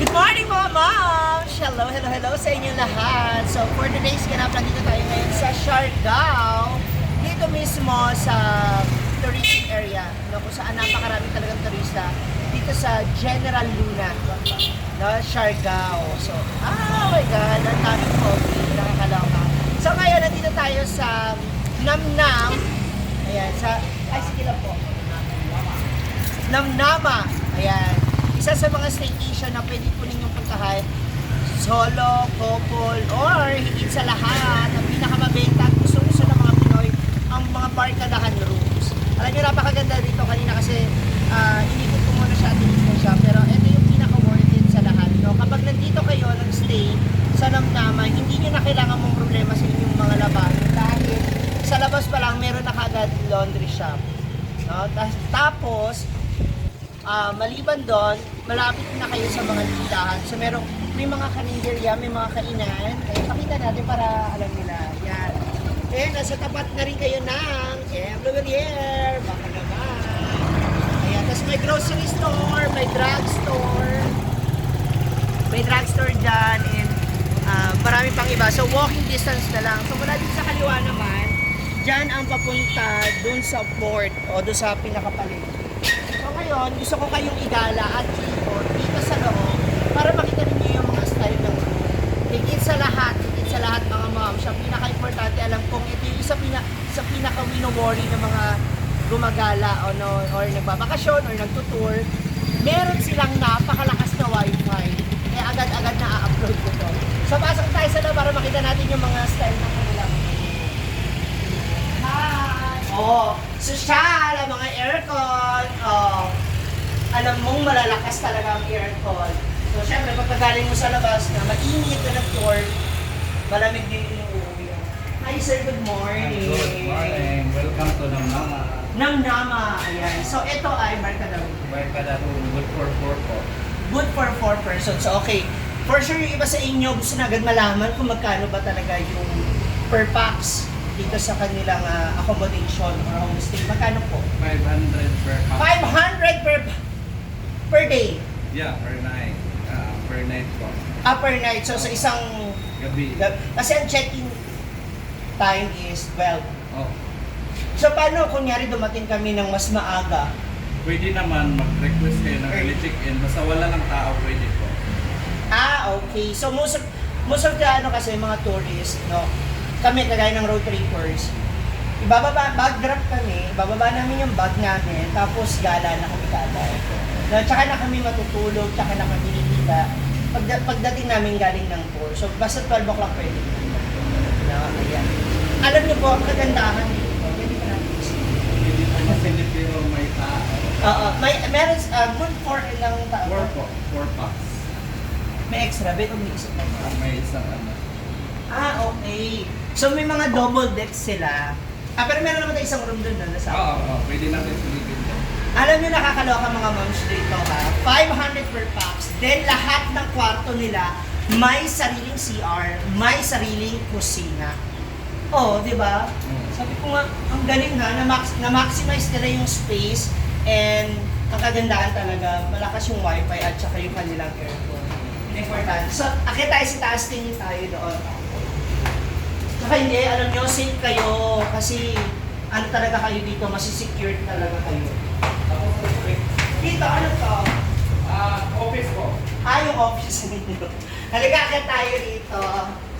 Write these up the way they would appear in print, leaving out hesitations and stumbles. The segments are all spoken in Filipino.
Good morning mga moms! Hello, hello, hello sa inyo lahat. So for today's ganap, nandito tayo ngayon sa Siargao. Dito mismo sa tourism area, no, kung saan napakarami talagang turista. Dito sa General Luna, no, Siargao. So, oh my God, ang daming coffee, nakakaloka. So ngayon, nandito tayo sa Namnam. Ayan, ay sige lang po. Namnama. Ayan. Isa sa mga staycation na pwede po ninyong puntahan. Solo, couple, or higit sa lahat, ang pinakamabenta at gusto-gusto ng mga Pinoy, ang mga barkadahan rooms. Alam nyo, napakaganda dito kanina kasi inikot ko muna siya at inikot siya. Pero ito yung pinaka-worth it sa lahat. No? Kapag nandito kayo, nag-stay sa Namnama, hindi nyo na kailangan mong problema sa inyong mga labahin. Dahil sa labas pa lang, meron na kagad laundry shop. No? Tapos, maliban doon, malapit na kayo sa mga tindahan. So may mga karinderya, may mga kainan. Kaya pakita natin para alam nila. Yan. And nasa tapat na rin kayo ng Bluvelier. Baka naman. Ayan. Tapos may grocery store, may drugstore. May drugstore dyan. And marami pang iba. So walking distance na lang. So mula din sa kaliwa naman, dyan ang papunta dun sa port o dun sa pinakapaligid. So ngayon, gusto ko kayong igala at ikot dito sa loob para makita ninyo yung mga style ng room. Higit sa lahat mga mom, siya pinaka-importante, alam kong ito yung sa pinaka-wino-worry ng mga gumagala o or nagbabakasyon or nagtutour. Meron silang napakalakas na wifi. Kaya agad-agad na-upload ko to. So pasok tayo sa loob para makita natin yung mga style ng kanilang. Oh, social, ang mga aircon. Oh, alam mong malalakas talaga ang aircon. So, syempre, pagkagaling mo sa labas na mainit na nag-tour, malamig din yung uuwi. Hi, sir. Good morning. Good morning. Welcome to Namnama. Namnama. Ayan. So, ito ay Barkada Room. Barkada Room. Good for 4 po. Good for 4 persons. So, okay. For sure, yung iba sa inyo gusto na agad malaman kung magkano ba talaga yung per pax dito sa kanilang accommodation or homestay. Magkano po? 500 per house. 500 per day. Yeah, per night. Per night po. Per night. So, sa isang Gabi. kasi ang check-in time is 12. Oh. So, paano kunyari dumating kami ng mas maaga? Pwede naman mag-request kayo ng early check-in. Basta wala ng tao, pwede po. Okay. So, most of the kasi mga tourists, no? Kami, kagaya ng road trippers, bag drop kami, bababa namin yung bag namin, tapos gala na kami kagad. No, tsaka na kami matutulog, tsaka na kami kikita. Pagdating namin galing ng tour, so basta 12 o'clock pwede. No, ayan. Alam niyo po, ang kagandahan dito, pwede ka natin Hindi po masilip pero may tao. meron, good for ilang tao. 4 po. 4 packs. May extra bed o may isa pa ba? May isang ano. Okay. So may mga double decks sila. Pero meron naman tayo isang room doon na nasa. Oo. Pwede natin silipin po. Alam niyo, nakakaloka mga moms dito ha. 500 per pax. Then lahat ng kwarto nila may sariling CR, may sariling kusina. Oh, di ba? Sabi ko nga, ang galing ha, na-maximize nila yung space and ang kagandahan talaga, malakas yung wifi at saka yung kanilang aircon. Important. So, akit tayo sa taas, tingin tayo doon. Saka hindi, alam nyo, safe kayo kasi ano talaga kayo dito, masisecured talaga kayo. Dito, ano to? Office po. Yung office nito. Halika, akit tayo dito.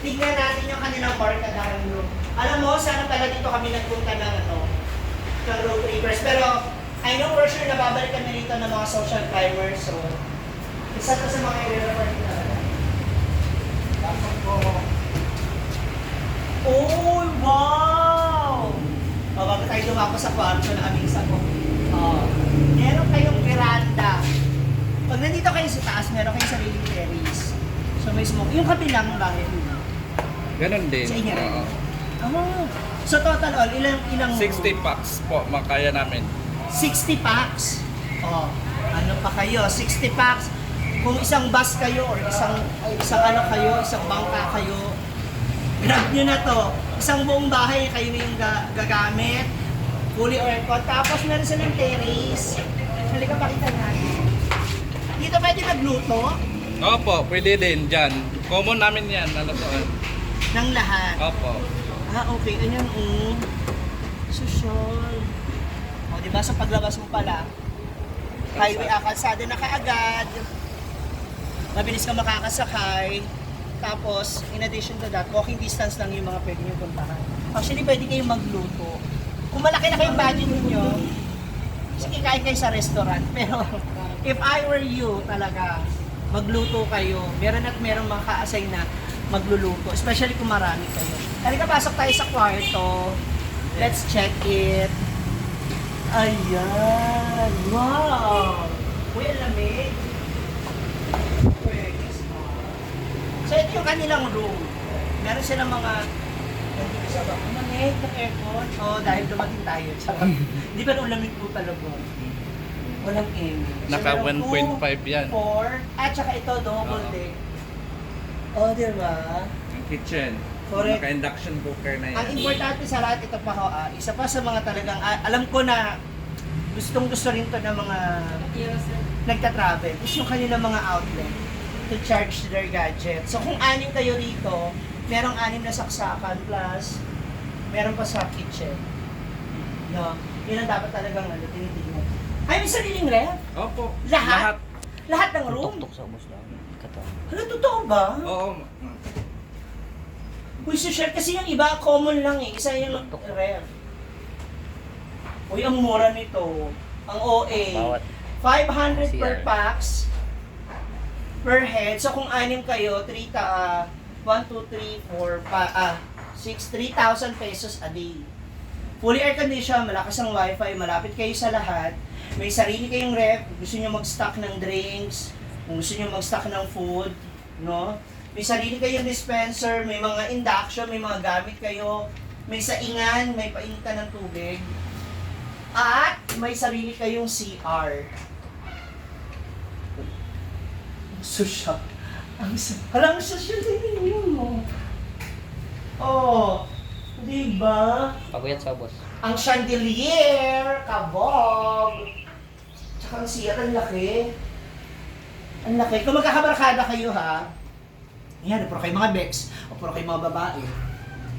Tignan natin yung kanilang barkadahan room. Alam mo, sana pala dito kami nagpunta ng ng road trippers. Pero, I know for sure nababalik kami rito ng mga social climbers. So, isa to sa mga i-refer talaga. Tapos po. Oh, wow! Bago tayo dumako sa kwarto na aming sagot. Meron kayong veranda. Pag nandito kayo sa taas, meron kayong sariling terrace. So may smoke. Yung kabilang bahay. Ganun din. Sa inyo rin? Oo. So total all, ilang 60 packs po, makaya namin. 60 packs. Ano pa kayo? 60 packs. Kung isang bus kayo or isang ano kayo, isang bangka kayo, grab nyo na to. Isang buong bahay kayo na yung gagamit. Fully aircon. Tapos meron silang terrace. Halika pakita natin. Dito pwede nagluto. Opo, pwede din dyan. Common namin yan, nalutuan. Ng lahat. Opo. Okay. Ayan, social. O, diba, sa paglabas mo pala, highway, kalsada na kaagad. Mabilis ka makakasakay. Tapos, in addition to that, walking distance lang yung mga pwede nyo puntahan. Actually, pwede kayong magluto. Kung malaki na kayong budget ninyo, sige, kain kayo sa restaurant. Pero, if I were you, talaga, magluto kayo. Meron at meron mga ka-assign na magluluto. Especially kung marami kayo. Halika, pasok tayo sa kwarto. Let's check it. Ayan! Wow! Uy, ang lamig. So, ito yung kanilang room. Meron silang mga... Hindi sa ba? Lamig ng aircon. Dahil dumating tayo. Di ba nung lamig po talaga? Walang air. Naka 1.5 yan. 4, at saka ito, double deck. Diba? Yung kitchen. Correct. Naka-induction cooker na yan. Ang importante sa lahat, ito pa isa pa sa mga talagang, alam ko na gustong gusto rin to ng mga nagta-travel, is yung kanilang mga outlet to charge their gadget. So kung 6 kayo rito, merong 6 na saksakan plus meron pa sa kitchen. No? Yun ang dapat talagang tinitignan. Ay, may sariling ref? Opo. Lahat? Lahat ng room? Tuktok sa ubos lang. Ano, totoo ba? Oo. Uy, so share kasi yung iba, common lang eh. Isa yung ref. Uy, ang mura nito. Ang OA. Bawat 500 per CR. packs per head. So kung 6 kayo, 1, 2, 3, 4, 6, 3,000 pesos a day. Fully air conditioned, malakas ang wifi, malapit kayo sa lahat. May sarili kayong ref, gusto nyo mag-stock ng drinks, kung gusto nyo mag-stock ng food, no? May sarili kayong dispenser, may mga induction, may mga gamit kayo, may saingan, may painitan ng tubig, at may sarili kayong CR. Social. Halang social din yun, no? Diba? Paguyat sa ubos. Ang chandelier, kabog, tsaka ang CR, ang laki. Ang laki. Kung magkakabarkada kayo ha, yan, puro kayo mga bex, o puro kayo mga babae.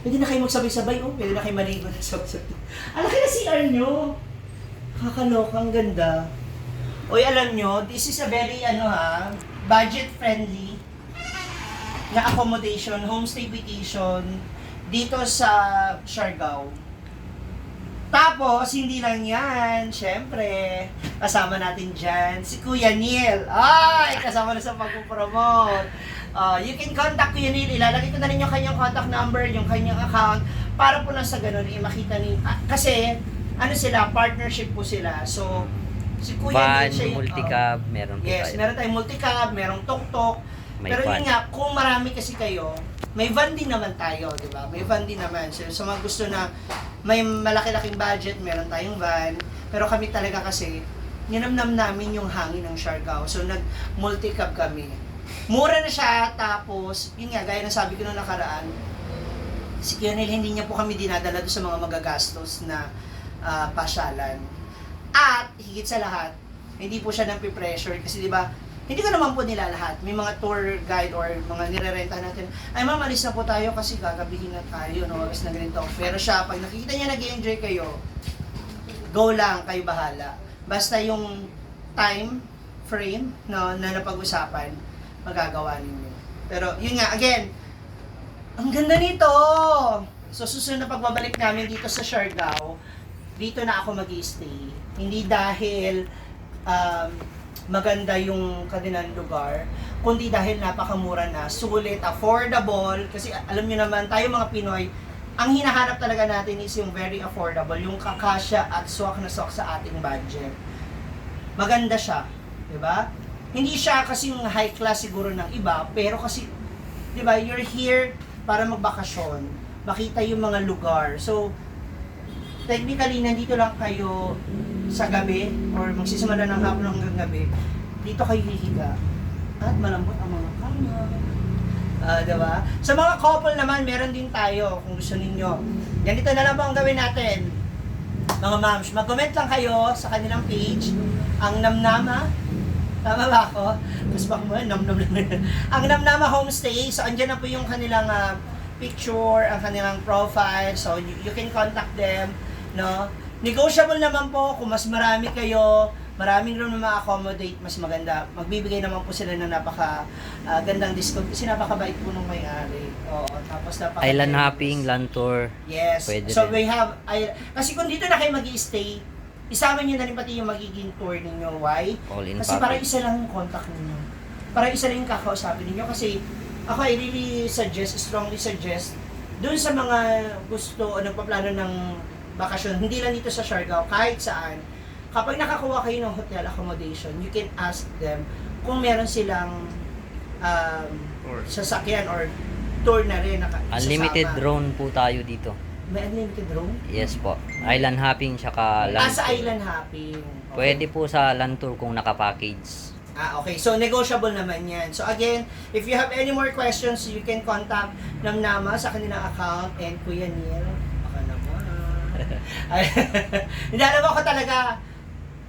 Pwede na kayo magsabay-sabay, pwede na kayo maligo na sabay-sabay. Ang laki na CR nyo. Kakaloka, ang ganda. Oy, alam nyo, this is a very, budget-friendly na accommodation, homestay vacation, dito sa Siargao. Tapos, hindi lang yan, syempre, kasama natin dyan si Kuya Neil. Ay, kasama na sa pag-promote. You can contact Kuya Neil, ilalagay ko na rin yung kanyang contact number, yung kanyang account, para po na sa ganun, makita ni... kasi, sila, partnership po sila. So, si Kuya Van, Neil siya yung... multicab, meron po Yes, tayo. meron tayong multicab, merong tok-tok. May Pero van. yun nga, kung marami kasi kayo, may van din naman tayo, di ba? May van din naman. So, sa mga gusto na may malaki-laking budget, meron tayong van. Pero kami talaga kasi, ninamnam namin yung hangin ng Siargao. So, nag-multicab kami. Mura na siya, tapos, yun nga, gaya ng sabi ko nung nakaraan, si Kionel, hindi niya po kami dinadala doon sa mga magagastos na pasyalan. At, higit sa lahat, hindi po siya nang-pressure kasi di ba, hindi ko naman po nila lahat. May mga tour guide or mga nirerenta natin. Ay ma'am, alis na po tayo kasi gagabihin na tayo, no? Alis na ganito. Pero siya, pag nakikita niya nag-enjoy kayo, go lang, kayo bahala. Basta yung time frame no, na napag-usapan, magagawa ninyo. Pero yun nga, again, ang ganda nito! So susunod na pagbabalik namin dito sa Siargao, dito na ako mag-stay. Hindi dahil maganda yung kanilang lugar, kundi dahil napakamura na, sulit, affordable, kasi alam nyo naman, tayo mga Pinoy, ang hinahanap talaga natin is yung very affordable, yung kakasya at swak na swak sa ating budget. Maganda siya, di ba? Hindi siya kasing high class siguro ng iba, pero kasi, di ba, you're here para magbakasyon, makita yung mga lugar. So, technically, nandito lang kayo sa gabi or magsisimula ng hapon hanggang gabi, dito kayo hihiga at malambot ang mga kama. Diba? Sa mga couple naman, meron din tayo kung gusto ninyo. Ganito na lang po ang gawin natin. Mga moms, mag-comment lang kayo sa kanilang page, ang Namnama Tama ba ako? Tapos baka mo, nam-nam lang. Ang Namnama Homestay, so andyan na po yung kanilang picture, ang kanilang profile, so you can contact them, no? Negotiable naman po, kung mas marami kayo, maraming room na ma-accommodate, mas maganda. Magbibigay naman po sila ng gandang discount kasi napakabait po nung may-ari. Oo, tapos Island hopping, land tour. Yes. Pwede So rin. we have, kasi kung dito na kayo mag-i-stay, isama nyo na rin pati yung magiging tour ninyo. Why? All in Kasi parang package. isa lang yung contact ninyo. Parang isa lang yung kakausapin ninyo. Kasi ako, I really strongly suggest, dun sa mga gusto o nagpaplano ng bakasyon, hindi lang dito sa Siargao, kahit saan, kapag nakakuha kayo ng hotel accommodation, you can ask them kung meron silang sasakyan or tour na rin. Unlimited isasama. drone po tayo dito. May unlimited drone? Yes po. Island hopping tsaka land Sa tour. island hopping. Okay. Pwede po sa land tour kung naka-package. Okay. So, negotiable naman yan. So, again, if you have any more questions, you can contact Namnama sa kanilang account and Kuya Neil. Baka naman. Hindi, alam mo ko talaga,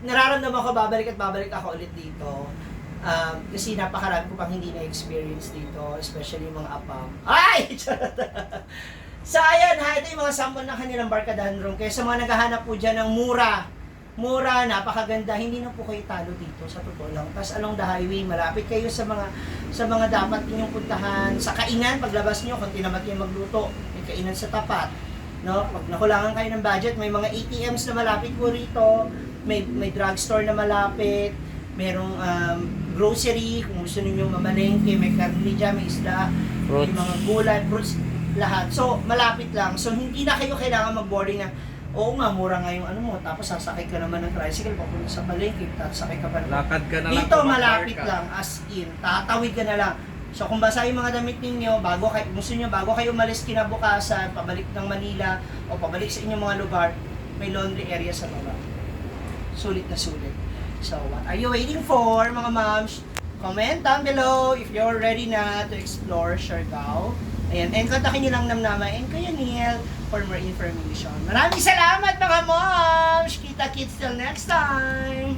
nararamdaman ko, babalik at babalik ako ulit dito. Kasi napakarami ko pang hindi na-experience dito, especially yung mga apam. Ay! So, ayan ha, ito yung mga sample ng kanilang barkadahan room. Kaya sa mga naghahanap po dyan ng mura, napakaganda, hindi na po kayo talo dito, sa totoo lang. Tapos along the highway, malapit kayo sa mga dapat ninyong puntahan. Sa kainan, paglabas nyo, kung tinamat kayo magluto, may kainan sa tapat. No? Pag nakulangan kayo ng budget, may mga ATMs na malapit po rito, may drugstore na malapit, merong grocery, kung gusto niyo mamalengke, may karne dyan, may isda, may Fruits. mga gulay, fruits, lahat. So, malapit lang. So, hindi na kayo kailangan mag-boarding na, oo nga, mura nga yung ano mo, tapos sasakay ka naman ng tricycle, papunta sa palengke, tapos sakay ka pa naman. Lakad ka na lang. Dito, kung malapit mag-car ka. lang, as in, tatawid ka na lang. So, kung basa yung mga damit ninyo, bago kayo umalis kinabukasan, pabalik ng Manila, o pabalik sa inyong mga lugar, may laundry area sa baba. Sulit na sulit. So, what are you waiting for, mga moms? Comment down below if you're ready na to explore Siargao. Ayan, and kontakin nyo lang Namnama and Kuya Neil for more information. Maraming salamat, mga moms! Kita-kits till next time!